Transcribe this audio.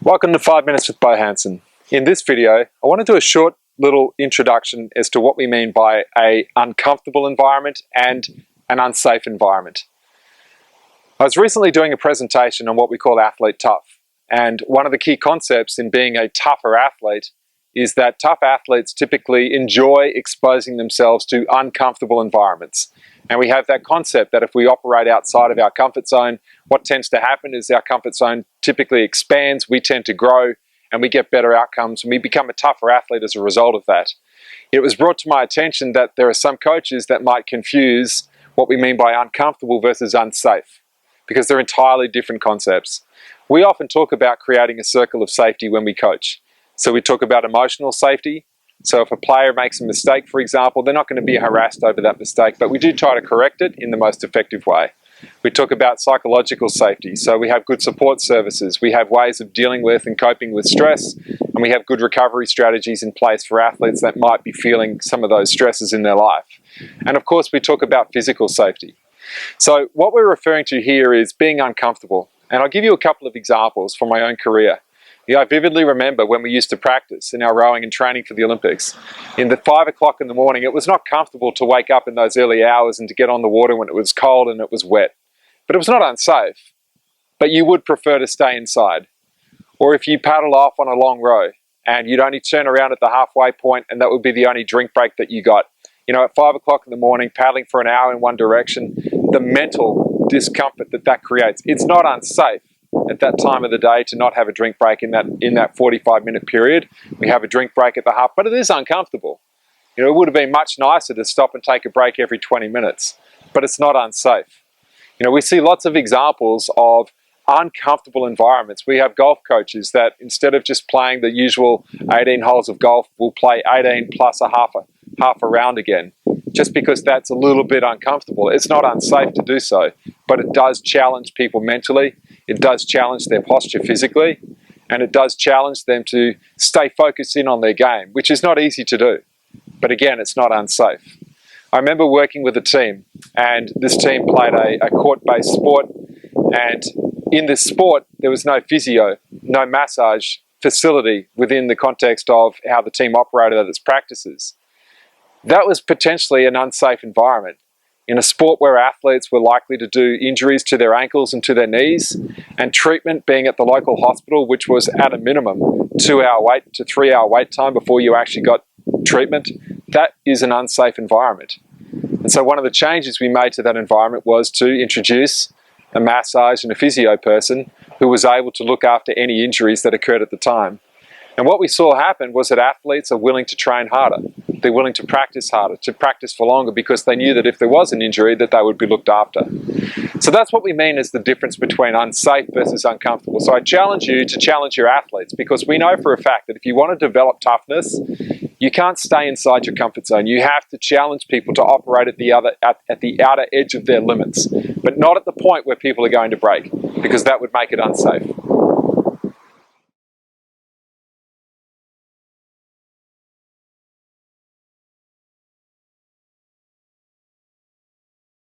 Welcome to 5 Minutes with Hanson. In this video, I want to do a short little introduction as to what we mean by an uncomfortable environment and an unsafe environment. I was recently doing a presentation on what we call athlete tough, and one of the key concepts in being a tougher athlete is that tough athletes typically enjoy exposing themselves to uncomfortable environments. And we have that concept that if we operate outside of our comfort zone, what tends to happen is our comfort zone typically expands, we tend to grow, and we get better outcomes, and we become a tougher athlete as a result of that. It was brought to my attention that there are some coaches that might confuse what we mean by uncomfortable versus unsafe, because they're entirely different concepts. We often talk about creating a circle of safety when we coach. So we talk about emotional safety. So if a player makes a mistake, for example, they're not going to be harassed over that mistake, but we do try to correct it in the most effective way. We talk about psychological safety. So we have good support services, we have ways of dealing with and coping with stress, and we have good recovery strategies in place for athletes that might be feeling some of those stresses in their life. And of course, we talk about physical safety. So what we're referring to here is being uncomfortable. And I'll give you a couple of examples from my own career. I vividly remember when we used to practice in our rowing and training for the Olympics. In the 5 o'clock in the morning, it was not comfortable to wake up in those early hours and to get on the water when it was cold and it was wet. But it was not unsafe. But you would prefer to stay inside. Or if you paddle off on a long row and you'd only turn around at the halfway point and that would be the only drink break that you got. At 5 o'clock in the morning, paddling for an hour in one direction, the mental discomfort that creates, it's not unsafe at that time of the day to not have a drink break in that 45-minute period. We have a drink break at the half, but it is uncomfortable. It would have been much nicer to stop and take a break every 20 minutes, but it's not unsafe. We see lots of examples of uncomfortable environments. We have golf coaches that instead of just playing the usual 18 holes of golf, will play 18 plus a half a round again, just because that's a little bit uncomfortable. It's not unsafe to do so, but it does challenge people mentally. It does challenge their posture physically, and it does challenge them to stay focused in on their game, which is not easy to do. But again, it's not unsafe. I remember working with a team, and this team played a court-based sport, and in this sport, there was no physio, no massage facility within the context of how the team operated at its practices. That was potentially an unsafe environment. In a sport where athletes were likely to do injuries to their ankles and to their knees, and treatment being at the local hospital, which was at a minimum 2-hour wait to 3-hour wait time before you actually got treatment, that is an unsafe environment. And so one of the changes we made to that environment was to introduce a massage and a physio person who was able to look after any injuries that occurred at the time. And what we saw happen was that athletes are willing to train harder. They're willing to practice harder, to practice for longer, because they knew that if there was an injury, that they would be looked after. So that's what we mean as the difference between unsafe versus uncomfortable. So I challenge you to challenge your athletes, because we know for a fact that if you want to develop toughness, you can't stay inside your comfort zone. You have to challenge people to operate at the outer edge of their limits, but not at the point where people are going to break, because that would make it unsafe.